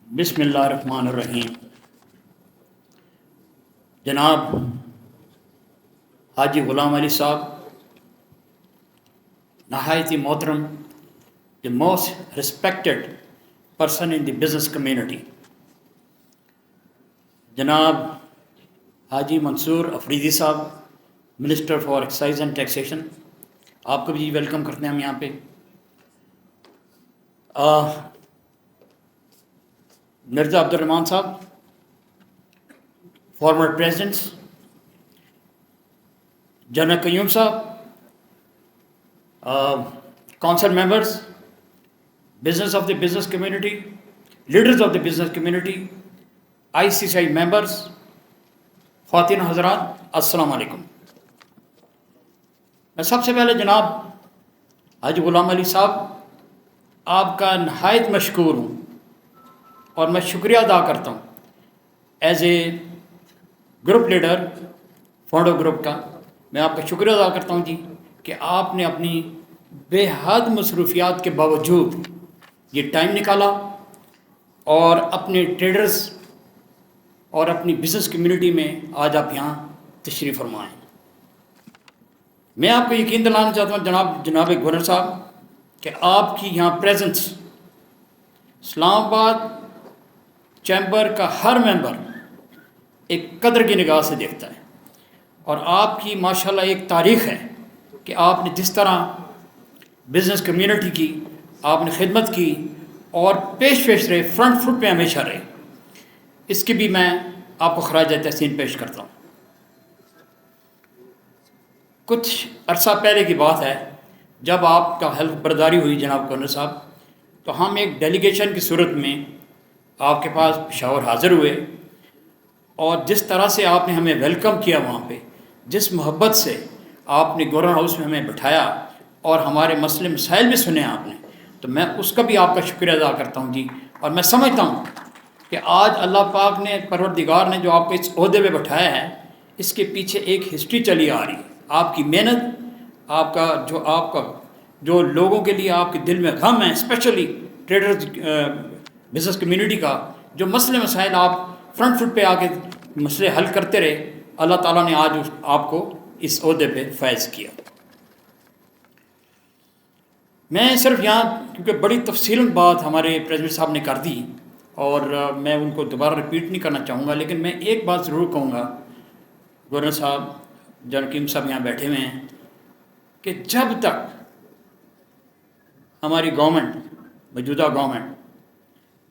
بسم اللہ الرحمن الرحیم۔ جناب حاجی غلام علی صاحب، نہایت ہی محترم، the most respected person in the business community، جناب حاجی منصور افریدی صاحب، minister for excise and taxation, آپ کو بھی ویلکم کرتے ہیں ہم یہاں پہ۔ مرزا عبد الرحمان صاحب، فارمر پریزیڈنٹس، جنرل قیوم صاحب، council members, business of the business community, leaders of the business community, I C C I members, خواتین حضرات، السلام علیکم۔ میں سب سے پہلے جناب حاجی غلام علی صاحب آپ کا نہایت مشکور ہوں اور میں شکریہ ادا کرتا ہوں as a group leader fondo group کا۔ میں آپ کا شکریہ ادا کرتا ہوں جی کہ آپ نے اپنی بے حد مصروفیات کے باوجود یہ ٹائم نکالا اور اپنے ٹریڈرز اور اپنی بزنس کمیونٹی میں آج آپ یہاں تشریف فرمائیں۔ میں آپ کو یقین دلانا چاہتا ہوں جناب گورنر صاحب کہ آپ کی یہاں پریزنس اسلام آباد چیمبر کا ہر ممبر ایک قدر کی نگاہ سے دیکھتا ہے، اور آپ کی ماشاءاللہ ایک تاریخ ہے کہ آپ نے جس طرح بزنس کمیونٹی کی آپ نے خدمت کی اور پیش رہے، فرنٹ فٹ پہ ہمیشہ رہے، اس کی بھی میں آپ کو خراج تحسین پیش کرتا ہوں۔ کچھ عرصہ پہلے کی بات ہے، جب آپ کا حلف برداری ہوئی جناب گورنر صاحب، تو ہم ایک ڈیلیگیشن کی صورت میں آپ کے پاس پشاور حاضر ہوئے، اور جس طرح سے آپ نے ہمیں ویلکم کیا وہاں پہ، جس محبت سے آپ نے گورنر ہاؤس میں ہمیں بٹھایا اور ہمارے مسئلے مسائل بھی سنے آپ نے، تو میں اس کا بھی آپ کا شکریہ ادا کرتا ہوں جی۔ اور میں سمجھتا ہوں کہ آج اللہ پاک نے، پروردگار نے جو آپ کو اس عہدے پہ بٹھایا ہے، اس کے پیچھے ایک ہسٹری چلی آ رہی ہے، آپ کی محنت، آپ کا جو لوگوں کے لیے آپ کے دل میں غم ہے، اسپیشلی ٹریڈرز بزنس کمیونٹی کا، جو مسئلے مسائل آپ فرنٹ فٹ پہ آ کے مسئلے حل کرتے رہے، اللہ تعالیٰ نے آج آپ کو اس عہدے پہ فائز کیا۔ میں صرف یہاں کیونکہ بڑی تفصیل بات ہمارے پریزیڈنٹ صاحب نے کر دی اور میں ان کو دوبارہ ریپیٹ نہیں کرنا چاہوں گا، لیکن میں ایک بات ضرور کہوں گا، گورنر صاحب، جنرل قیوم صاحب یہاں بیٹھے ہوئے ہیں، کہ جب تک ہماری گورنمنٹ، موجودہ گورنمنٹ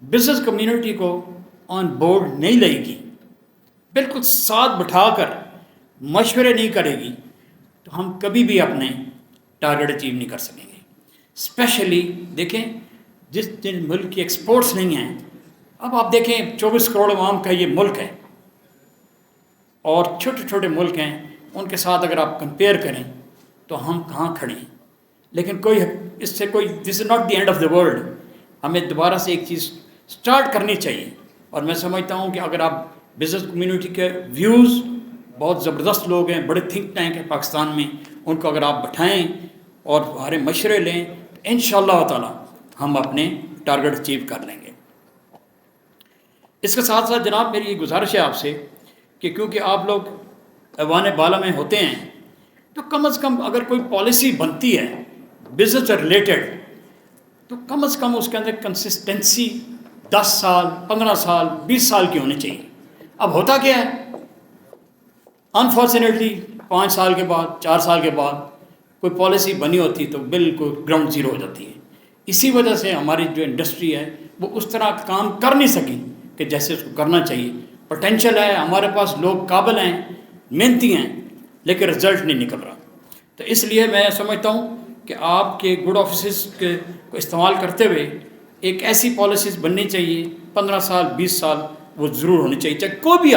بزنس کمیونٹی کو آن بورڈ نہیں لے گی، بالکل ساتھ بٹھا کر مشورے نہیں کرے گی، تو ہم کبھی بھی اپنے ٹارگٹ اچیو نہیں کر سکیں گے۔ اسپیشلی دیکھیں، جن ملک کی ایکسپورٹس نہیں ہیں، اب آپ دیکھیں 24 کروڑ عوام کا یہ ملک ہے، اور چھوٹے چھوٹے ملک ہیں، ان کے ساتھ اگر آپ کمپیئر کریں تو ہم کہاں کھڑے ہیں۔ لیکن this is not the end of the world, ہمیں دوبارہ سے ایک چیز سٹارٹ کرنی چاہیے، اور میں سمجھتا ہوں کہ اگر آپ بزنس کمیونٹی کے ویوز، بہت زبردست لوگ ہیں، بڑے تھنک ٹینک ہیں پاکستان میں، ان کو اگر آپ بٹھائیں اور ہمارے مشورے لیں تو انشاءاللہ تعالی ہم اپنے ٹارگٹ اچیو کر لیں گے۔ اس کے ساتھ ساتھ جناب میری یہ گزارش ہے آپ سے کہ کیونکہ آپ لوگ ایوان بالا میں ہوتے ہیں، تو کم از کم اگر کوئی پالیسی بنتی ہے بزنس سے ریلیٹڈ، تو کم از کم اس کے اندر کنسسٹنسی 10 سال، 15 سال، 20 سال کی ہونی چاہیے۔ اب ہوتا کیا ہے، انفارچونیٹلی 5 سال کے بعد، 4 سال کے بعد کوئی پالیسی بنی ہوتی تو بالکل گراؤنڈ زیرو ہو جاتی ہے۔ اسی وجہ سے ہماری جو انڈسٹری ہے وہ اس طرح کام کر نہیں سکی کہ جیسے اس کو کرنا چاہیے۔ پوٹینشیل ہے، ہمارے پاس لوگ قابل ہیں، محنتی ہیں، لیکن رزلٹ نہیں نکل رہا۔ تو اس لیے میں سمجھتا ہوں کہ آپ کے گڈ آفیسز کو استعمال کرتے ہوئے ایک ایسی پالیسیز بننی چاہیے، 15 سال، 20 سال وہ ضرور ہونی چاہیے، چاہے کوئی بھی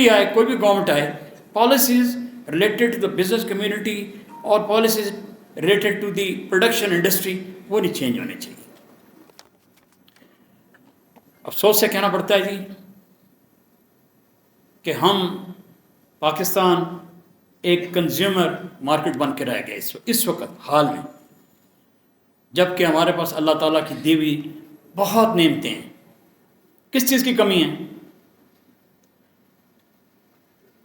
آئے، کوئی بھی گورنمنٹ آئے، policies related to the business community اور policies related to the production industry وہ نہیں چینج ہونے چاہیے۔ افسوس سے کہنا پڑتا ہے جی کہ ہم پاکستان ایک کنزیومر مارکیٹ بن کے رہ گئے اس وقت حال میں، جب کہ ہمارے پاس اللہ تعالیٰ کی دی ہوئی بہت نعمتیں ہیں، کس چیز کی کمی ہے؟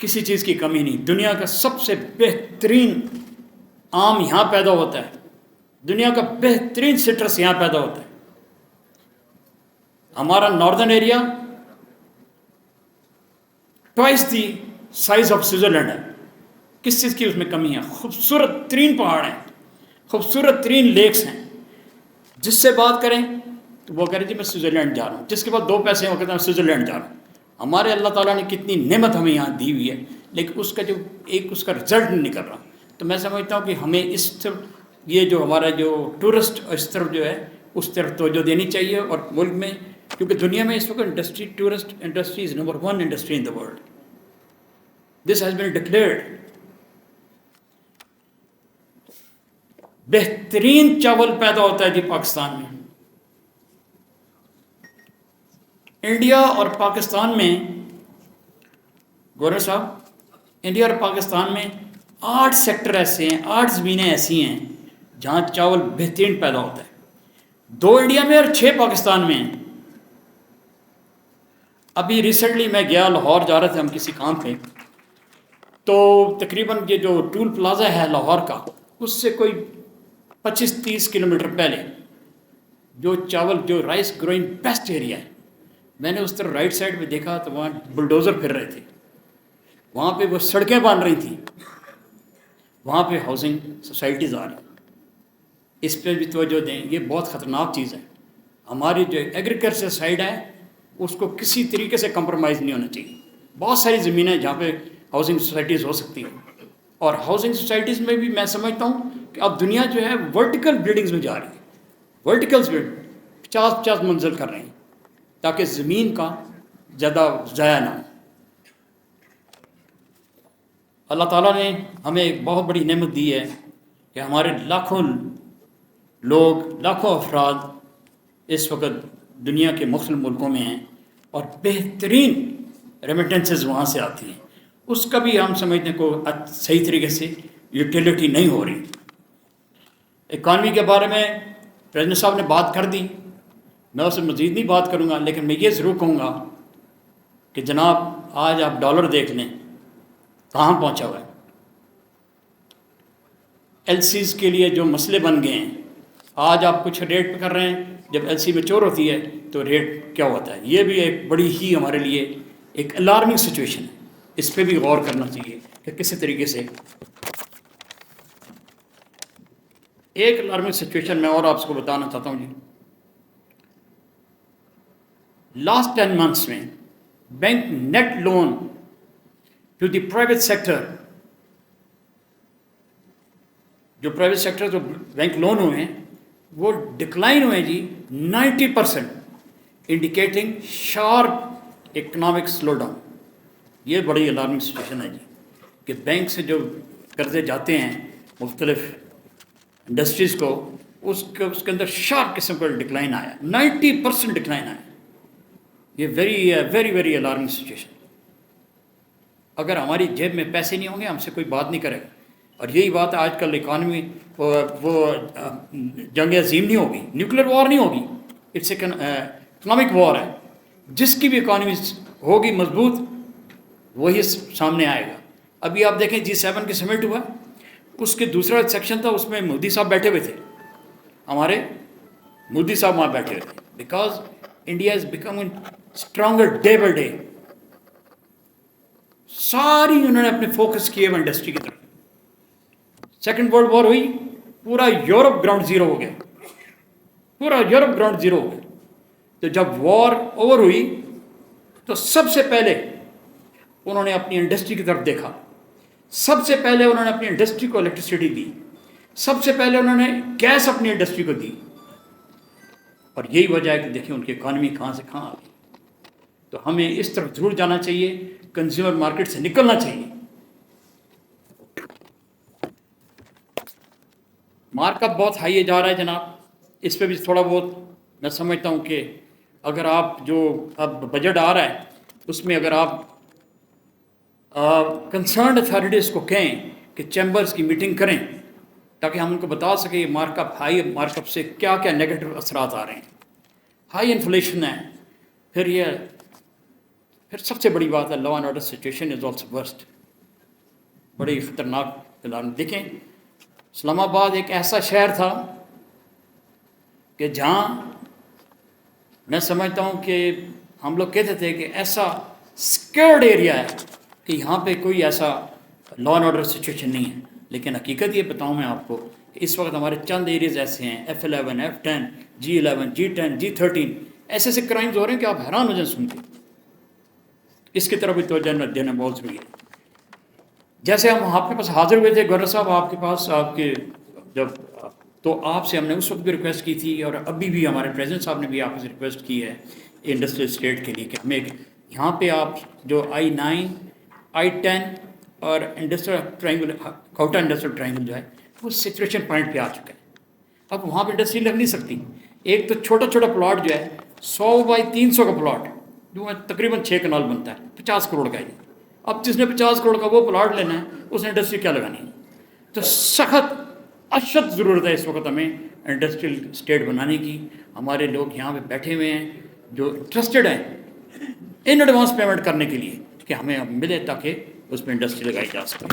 کسی چیز کی کمی نہیں. دنیا کا سب سے بہترین آم یہاں پیدا ہوتا ہے, دنیا کا بہترین سٹرس یہاں پیدا ہوتا ہے. ہمارا northern area twice the size of Switzerland ہے. کس چیز کی اس میں کمی ہے؟ خوبصورت ترین پہاڑ ہیں, خوبصورت ترین لیکس ہیں. جس سے بات کریں تو وہ کہہ رہے جی میں سوئٹزرلینڈ جا رہا ہوں. جس کے بعد 2 پیسے ہیں وہ کہتے ہیں میں سوئٹزرلینڈ جا رہا ہوں. ہمارے اللہ تعالیٰ نے کتنی نعمت ہمیں یہاں دی ہوئی ہے, لیکن اس کا جو اس کا رزلٹ نہیں نکل رہا. تو میں سمجھتا ہوں کہ ہمیں اس طرف یہ جو ہمارا جو ٹورسٹ اس طرف جو ہے اس طرف توجہ دینی چاہیے. اور ملک میں کیونکہ دنیا میں اس وقت tourist industry is number 1 industry in the world. This has been declared. بہترین چاول پیدا ہوتا ہے جی پاکستان میں. انڈیا اور پاکستان میں گورنر صاحب, انڈیا اور پاکستان میں 8 سیکٹر ایسے ہیں, 8 زمینیں ایسی ہیں جہاں چاول بہترین پیدا ہوتا ہے. 2 انڈیا میں اور 6 پاکستان میں ہیں. ابھی ریسنٹلی میں گیا, لاہور جا رہے تھے ہم کسی کام پہ, تو تقریباً یہ جو ٹول پلازا ہے لاہور کا, اس سے کوئی 25-30 کلومیٹر پہلے جو چاول جو رائس گروئنگ بیسٹ ایریا ہے, میں نے اس طرف رائٹ سائڈ پہ دیکھا تو وہاں بلڈوزر پھر رہے تھے, وہاں پہ وہ سڑکیں بن رہی تھیں, وہاں پہ ہاؤسنگ سوسائٹیز آ رہی. اس پہ بھی توجہ دیں, یہ بہت خطرناک چیز ہے. ہماری جو ایگریکلچر سائڈ ہے اس کو کسی طریقے سے کمپرومائز نہیں ہونا چاہیے. بہت ساری زمینیں جہاں پہ ہاؤسنگ سوسائٹیز ہو سکتی ہیں, اور ہاؤسنگ سوسائٹیز میں بھی میں سمجھتا ہوں کہ اب دنیا جو ہے ورٹیکل بلڈنگز میں جا رہی ہے. ورٹیکلز بلڈ 50-50 منزل کر رہے ہیں تاکہ زمین کا زیادہ ضائع نہ ہو. اللہ تعالیٰ نے ہمیں ایک بہت بڑی نعمت دی ہے کہ ہمارے لاکھوں لوگ, لاکھوں افراد اس وقت دنیا کے مختلف ملکوں میں ہیں, اور بہترین ریمیٹنسز وہاں سے آتی ہیں. اس کا بھی ہم سمجھتے ہیں کو صحیح طریقے سے یوٹیلیٹی نہیں ہو رہی. اکانومی کے بارے میں پریزیڈنٹ صاحب نے بات کر دی, میں اسے مزید نہیں بات کروں گا, لیکن میں یہ ضرور کہوں گا کہ جناب آج آپ ڈالر دیکھ لیں کہاں پہنچا ہوا ہے. ایل سیز کے لیے جو مسئلے بن گئے ہیں, آج آپ کچھ ریٹ پہ کر رہے ہیں, جب ایل سی میچور ہوتی ہے تو ریٹ کیا ہوتا ہے. یہ بھی ایک بڑی ہی ہمارے لیے ایک الارمنگ سچویشن ہے. اس پہ بھی غور کرنا چاہیے کہ کسی طریقے سے. ایک الارمنگ سچویشن میں اور آپ کو بتانا چاہتا ہوں جی. لاسٹ 10 months میں bank net loan to the private sector, جو پرائیویٹ سیکٹر جو بینک لون ہوئے ہیں وہ ڈکلائن ہوئے جی 90%, indicating sharp economic slow down. یہ بڑی الارمنگ سچویشن ہے جی کہ بینک سے جو قرضے جاتے ہیں مختلف انڈسٹریز کو, اس کے اندر شارپ قسم کا ڈکلائن آیا, 90% ڈکلائن آیا. یہ ویری ویری الارمنگ سچویشن. اگر ہماری جیب میں پیسے نہیں ہوں گے ہم سے کوئی بات نہیں کرے گا. اور یہی بات ہے آج کل اکانومی, وہ جنگ عظیم نہیں ہوگی, نیوکلیر وار نہیں ہوگی, اٹس اکنامک وار ہے. جس کی بھی اکانومی ہوگی مضبوط وہی سامنے آئے گا. ابھی آپ دیکھیں G7 کے سمٹ ہوا, اس کے دوسرا سیکشن تھا, اس میں مودی صاحب بیٹھے ہوئے تھے, ہمارے مودی صاحب وہاں بیٹھے ہوئے تھے. Because India is becoming stronger day by day. ساری انہوں نے اپنے فوکس کیے وہ انڈسٹری کی طرف. سیکنڈ ورلڈ وار ہوئی, پورا یورپ گراؤنڈ زیرو ہو گیا, پورا یورپ گراؤنڈ زیرو ہو گیا. تو جب وار اوور ہوئی تو سب سے پہلے انہوں نے اپنی انڈسٹری کی طرف دیکھا, سب سے پہلے انہوں نے اپنی انڈسٹری کو الیکٹریسٹی دی, سب سے پہلے انہوں نے گیس اپنی انڈسٹری کو دی. اور یہی وجہ ہے کہ دیکھیں ان کی اکانومی کہاں سے کہاں آ گئی. تو ہمیں اس طرف ضرور جانا چاہیے, کنزیومر مارکیٹ سے نکلنا چاہیے. مارک اپ بہت ہائی جا رہا ہے جناب, اس پہ بھی تھوڑا بہت میں سمجھتا ہوں کہ اگر آپ جو اب بجٹ آ رہا ہے اس میں اگر آپ کنسرنڈ اتھارٹیز کو کہیں کہ چیمبرز کی میٹنگ کریں تاکہ ہم ان کو بتا سکیں یہ ہائی مارک اپ سے کیا کیا نیگیٹو اثرات آ رہے ہیں. ہائی انفلیشن ہے, پھر سب سے بڑی بات ہے law and order situation is also worst, بڑی خطرناک اعلان. دیکھیں اسلام آباد ایک ایسا شہر تھا کہ جہاں میں سمجھتا ہوں کہ ہم لوگ کہتے تھے کہ ایسا سیکیورڈ ایریا ہے کہ یہاں پہ کوئی ایسا لا اینڈ آرڈر سچویشن نہیں ہے. لیکن حقیقت یہ بتاؤں میں آپ کو کہ اس وقت ہمارے چند ایریاز ایسے ہیں F11 F10 G11 G10 G13 ایسے ایسے کرائمز ہو رہے ہیں کہ آپ حیران ہو جائیں سن کے. اس کی طرف بھی توجہ دینا بہت ضروری ہے. جیسے ہم آپ کے پاس حاضر ہوئے تھے گورنر صاحب آپ کے پاس آپ کے جب تو آپ سے ہم نے اس وقت بھی ریکویسٹ کی تھی اور ابھی بھی ہمارے پریزیڈنٹ صاحب نے بھی آپ سے ریکویسٹ کی ہے انڈسٹریل اسٹیٹ کے لیے کہ ہمیں یہاں پہ آپ جو I9 I10 اور industrial triangle Kota industrial triangle جو ہے وہ سچویشن پوائنٹ پہ آ چکا ہے. اب وہاں پہ انڈسٹری لگ نہیں سکتی. ایک تو چھوٹا چھوٹا پلاٹ جو ہے 100x300 کا پلاٹ جو ہے تقریباً 6 کنال بنتا ہے 50 کروڑ کا ہے. اب جس نے 50 کروڑ کا وہ پلاٹ لینا ہے اس نے انڈسٹری کیا لگانی ہے. تو سخت اشد ضرورت ہے اس وقت ہمیں انڈسٹریل اسٹیٹ بنانے کی. ہمارے لوگ یہاں پہ بیٹھے ہوئے ہیں جو انٹرسٹڈ ہیں ان ایڈوانس پیمنٹ کرنے کے لیے کہ ہمیں اب ملے تاکہ اس میں انڈسٹری لگائی جا سکے.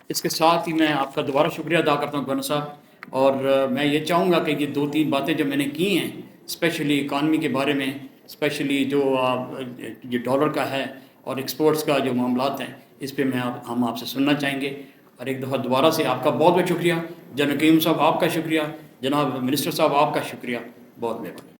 اس کے ساتھ ہی میں آپ کا دوبارہ شکریہ ادا کرتا ہوں گورنر صاحب. اور میں یہ چاہوں گا کہ یہ 2-3 باتیں جو میں نے کی ہیں اسپیشلی اکانومی کے بارے میں، اسپیشلی جو یہ ڈالر کا ہے اور ایکسپورٹس کا جو معاملات ہیں اس پہ ہم آپ سے سننا چاہیں گے. اور ایک دفعہ دوبارہ سے آپ کا بہت بہت شکریہ. جناب قیوم صاحب آپ کا شکریہ. جناب منسٹر صاحب آپ کا شکریہ. بہت مہربانی.